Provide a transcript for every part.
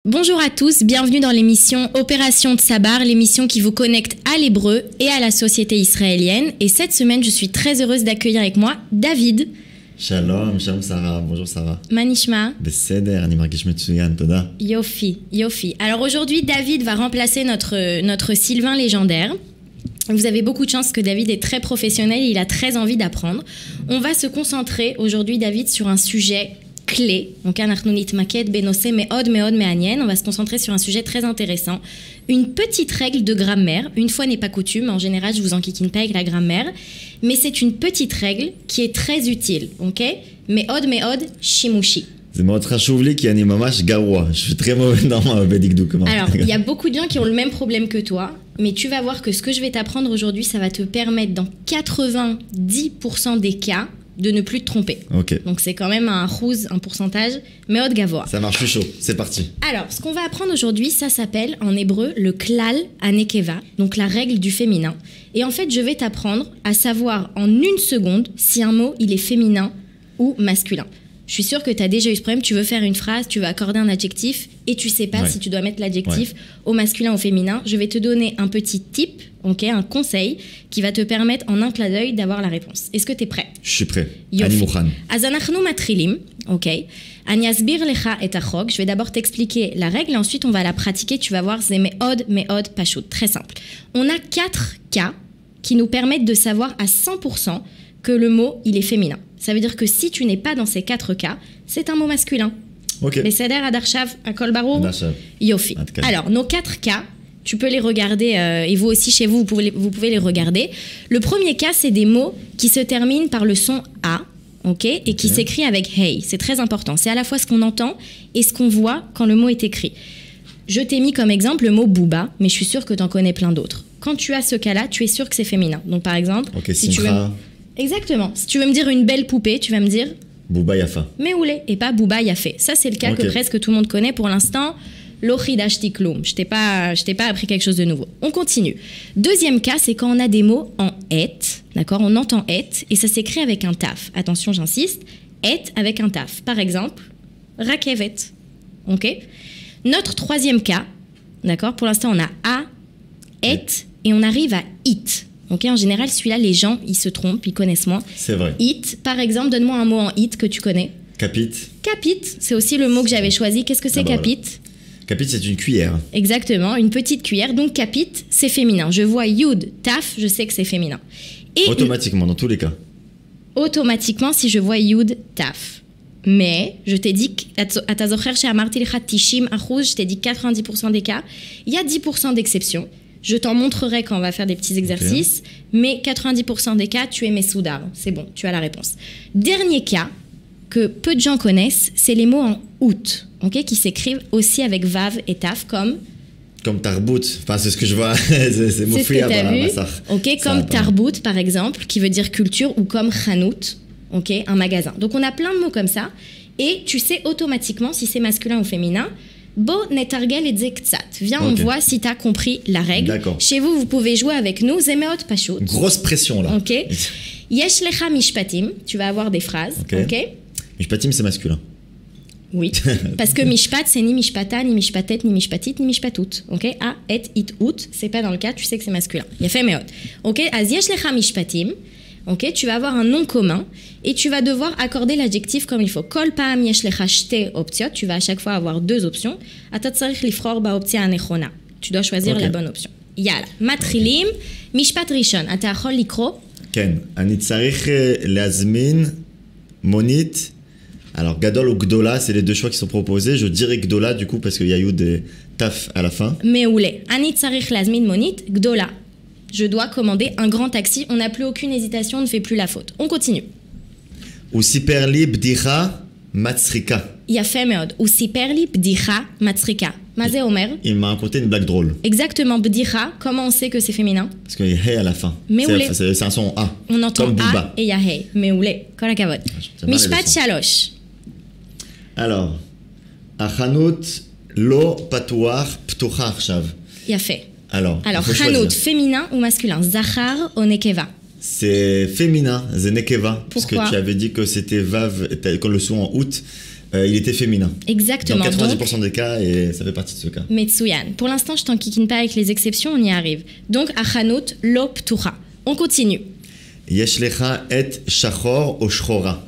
Bonjour à tous, bienvenue dans l'émission Opération Tsabar, l'émission qui vous connecte à l'hébreu et à la société israélienne. Et cette semaine, je suis très heureuse d'accueillir avec moi David. Shalom, shalom Sarah, bonjour Sarah. Manishma. Beseder, אני מרגיש מצוין, תודה. Yofi, Yofi. Alors aujourd'hui, David va remplacer notre Sylvain légendaire. Vous avez beaucoup de chance que David est très professionnel, il a très envie d'apprendre. On va se concentrer aujourd'hui, David, sur un sujet clé. On va se concentrer sur un sujet très intéressant. Une petite règle de grammaire. Une fois n'est pas coutume. En général, je vous enquiquine pas avec la grammaire. Mais c'est une petite règle qui est très utile. Ok? מאוד שימושי. זה מאוד חשוב לי כי אני ממש גרוע. Je suis très mauvais dans בדקדוק. Alors, il y a beaucoup de gens qui ont le même problème que toi. Mais tu vas voir que ce que je vais t'apprendre aujourd'hui, ça va te permettre dans 90% des cas de ne plus te tromper. Ok. Donc c'est quand même un pourcentage, mais haut de gavois. Ça marche, je suis chaud, c'est parti. Alors, ce qu'on va apprendre aujourd'hui, ça s'appelle en hébreu le klal hanekeva, donc la règle du féminin. Et en fait, je vais t'apprendre à savoir en une seconde si un mot, il est féminin ou masculin. Je suis sûre que tu as déjà eu ce problème, tu veux faire une phrase, tu veux accorder un adjectif et tu sais pas si tu dois mettre l'adjectif au masculin ou au féminin. Je vais te donner un petit tip, okay, un conseil qui va te permettre en un clin d'œil d'avoir la réponse. Est-ce que tu es prêt? Je suis prêt. Yofi. אני מוכן. אז אנחנו מתחילים, ok? אני אסביר לך את החוק. Je vais d'abord t'expliquer la règle et ensuite on va la pratiquer. Tu vas voir, c'est מאוד פשוט, très simple. On a 4 cas qui nous permettent de savoir à 100% que le mot, il est féminin. Ça veut dire que si tu n'es pas dans ces 4 cas, c'est un mot masculin. Ok. Beseder, Adarshav, Akol Barou, Adarshav. Yofi. Alors, nos 4 cas, tu peux les regarder, et vous aussi chez vous, vous pouvez les regarder. Le premier cas, c'est des mots qui se terminent par le son A, ok, et qui s'écrit avec hey. C'est très important. C'est à la fois ce qu'on entend et ce qu'on voit quand le mot est écrit. Je t'ai mis comme exemple le mot booba, mais je suis sûre que tu en connais plein d'autres. Quand tu as ce cas-là, tu es sûr que c'est féminin. Donc, par exemple, si tu veux... Exactement. Si tu veux me dire une belle poupée, tu vas me dire... Bouba Yafa. Meoulé, et pas Bouba Yafé. Ça, c'est le cas que presque tout le monde connaît pour l'instant. L'ochidashti kloum. Je t'ai pas appris quelque chose de nouveau. On continue. Deuxième cas, c'est quand on a des mots en et, d'accord? On entend et, et ça s'écrit avec un taf. Attention, j'insiste. Et avec un taf. Par exemple, rakevet. Ok? Notre troisième cas, d'accord? Pour l'instant, on a a, et, et on arrive à it. Ok, en général, celui-là, les gens, ils se trompent, ils connaissent moins. C'est vrai. It, par exemple, donne-moi un mot en it que tu connais. Capit. Capit, c'est aussi le mot que j'avais choisi. Qu'est-ce que c'est capit? Capit, c'est une cuillère. Exactement, une petite cuillère. Donc capit, c'est féminin. Je vois yud, taf, je sais que c'est féminin. Et automatiquement, dans tous les cas. Automatiquement, si je vois yud, taf. Mais je t'ai dit, je t'ai dit 90% des cas. Il y a 10% d'exceptions. Je t'en montrerai quand on va faire des petits exercices, mais 90% des cas, tu es messoudar. C'est bon, tu as la réponse. Dernier cas que peu de gens connaissent, c'est les mots en out, okay, qui s'écrivent aussi avec vav et taf, comme tarbout. Enfin, c'est ce que je vois. C'est mon ce que tu as vu. Ok, comme tarbout, par exemple, qui veut dire culture, ou comme chanout, ok, un magasin. Donc, on a plein de mots comme ça, et tu sais automatiquement si c'est masculin ou féminin. Bo netargel et zektsat. Viens, on voit si tu as compris la règle. D'accord. Chez vous, vous pouvez jouer avec nous. Zemeot pashut. Grosse pression, là. Ok. Yesh lecha mishpatim. Tu vas avoir des phrases. Ok. Mishpatim, c'est masculin. Oui. Parce que mishpat, c'est ni mishpata, ni mishpatet, ni mishpatit, ni mishpatout. Ok. A, et, it, out. C'est pas dans le cas, tu sais que c'est masculin. Yafé meot. Ok. Az yesh lecha mishpatim. Ok, tu vas avoir un nom commun et tu vas devoir accorder l'adjectif comme il faut. Kol pa'am yesh lecha shte optiot. Tu vas à chaque fois avoir 2 options. Ata tzarich lifror ba'optia anechona. Tu dois choisir la bonne option. Yala. Matrilim, mishpat rishon. Ata achol likro? Ken. Ani tzarich להזמין monit. Alors, gadol ou gdola, c'est les 2 choix qui sont proposés. Je dirais gdola du coup parce qu'il y a eu des taf à la fin. Meoulé. Ani tzarich להזמין monit, gdola. Je dois commander un grand taxi. On n'a plus aucune hésitation, on ne fait plus la faute. On continue. Ou siperli bdicha matsrika. Yafé meod. Ou siperli bdicha matsrika. Mazé Omer. Il m'a raconté une blague drôle. Exactement. Bdicha, comment on sait que c'est féminin? Parce qu'il y a hey à la fin. C'est un son A. On entend comme A Bouba. et il y a hey. Meoulé. Kol hakavod. Mishpat shalosh. Alors, achanut lo patuach ptucha achshav. Yafé. Alors chanout, féminin ou masculin? Zachar ou nekeva? C'est féminin, c'est nekeva. Pourquoi? Parce que tu avais dit que c'était vav, quand le son en out. il était féminin. Exactement. Dans 90% des cas, et ça fait partie de ce cas. Metsuyan. Pour l'instant, je t'enquiquine pas avec les exceptions, on y arrive. Donc, achanut lo ptucha. On continue. Yesh lecha et shachor o shchora.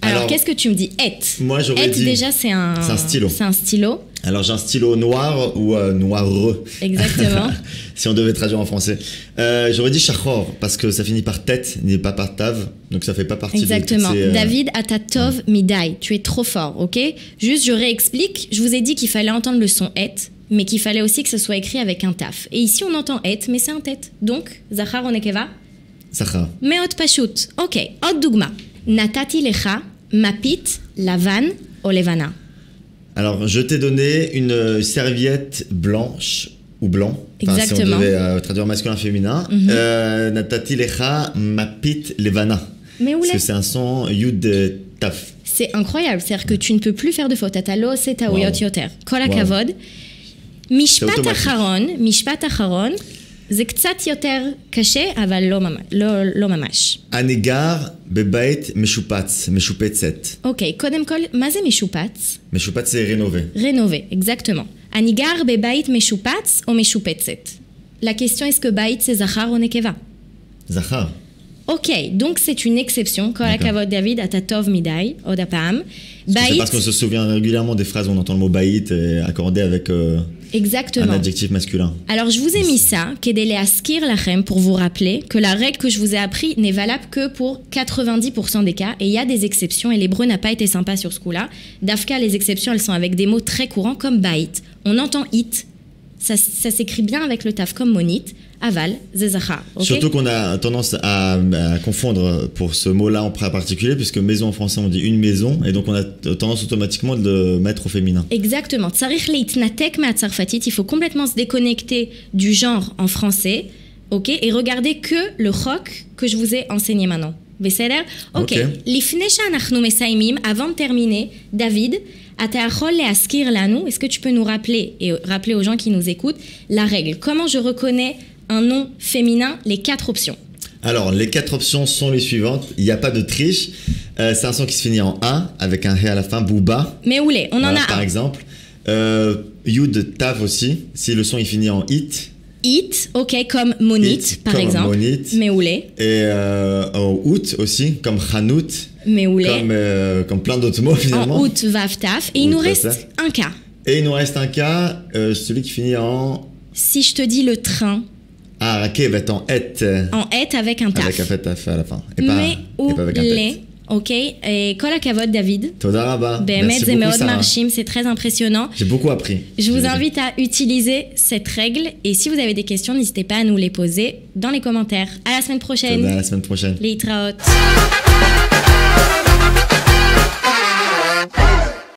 Alors, qu'est-ce que tu me dis? Et. Moi, j'aurais dit... déjà, c'est un stylo. C'est un stylo. Alors, j'ai un stylo noir ou noireux. Exactement. Si on devait traduire en français. J'aurais dit shachor, parce que ça finit par tête, n'est pas par tav. Donc, ça fait pas partie Exactement. de... David atatov midai. Tu es trop fort, ok? Juste, je réexplique. Je vous ai dit qu'il fallait entendre le son et, mais qu'il fallait aussi que ce soit écrit avec un taf. Et ici, on entend et, mais c'est un tête. Donc, zachar o nekeva? Zachar. Meot pashut. Ok. Ot dugma. Natati lecha mapit lavan o levana. Alors, je t'ai donné une serviette blanche ou blanc. Enfin, Exactement. si on devait traduire masculin-féminin. Natati lecha mapit levana. Mais où parce que c'est un son yud taf. C'est incroyable. C'est-à-dire que tu ne peux plus faire de faute. Atalo, c'est taouyot yoter. Kol hakavod. Mishpat acharon. זה קצת יותר קשה, אבל לא ממש. הניגר בבית משופץ, משופצת. אוקיי, קודם כל, מה זה משופץ? משופץ זה רנובה. רנובה, exactement. אני גר בבית משופץ או משופצת? La question est-ce que בית c'est זכר או נקבה? זכר. Ok, donc c'est une exception. כל הכבוד דוד, אתה טוב מדי, עוד הפעם. C'est parce qu'on se souvient régulièrement des phrases où on entend le mot baït accordé avec Exactement. un adjectif masculin. Alors je vous ai mis ça, כדי להזכיר לכם, pour vous rappeler que la règle que je vous ai appris n'est valable que pour 90% des cas, et il y a des exceptions, et l'hébreu n'a pas été sympa sur ce coup-là. D'Afka, les exceptions, elles sont avec des mots très courants comme baït. On entend it, ça s'écrit bien avec le taf comme monit, aval, zezachar. Okay. Surtout qu'on a tendance à confondre pour ce mot-là en particulier, puisque maison en français on dit une maison, et donc on a tendance automatiquement de le mettre au féminin. Exactement. Tsarich leitnatek ma'atzarfatit, il faut complètement se déconnecter du genre en français, ok, et regarder que le chok que je vous ai enseigné maintenant. בסדר? Ok. לפני שאנחנו מסיימים, avant de terminer, David, אתה יכול להזכיר לנו, est-ce que tu peux nous rappeler, et rappeler aux gens qui nous écoutent, la règle? Comment je reconnais un nom féminin, les 4 options? Alors, les 4 options sont les suivantes. Il n'y a pas de triche. C'est un son qui se finit en A, avec un ré à la fin, bouba. Mais où les? On en a par un. exemple. Yud, tav aussi, si le son il finit en it. It, ok, comme monit, par exemple. Monit. Mais où les? Et en out aussi, comme chanout. Mais où les? Comme plein d'autres mots finalement. En out, vav, taf. Et il nous reste un cas. Et il nous reste un cas, celui qui finit en... Si je te dis le train. Ah, ok, va être en et. En et avec un taf. Avec un fait taf à la fin. Et mais où pas avec un les? Ok, et kol hakavod David. Toda rabba. Merci beaucoup Sarah. C'est très impressionnant. J'ai beaucoup appris. Je vous invite à utiliser cette règle, et si vous avez des questions, n'hésitez pas à nous les poser dans les commentaires. À la semaine prochaine. À la semaine prochaine. Leitraot.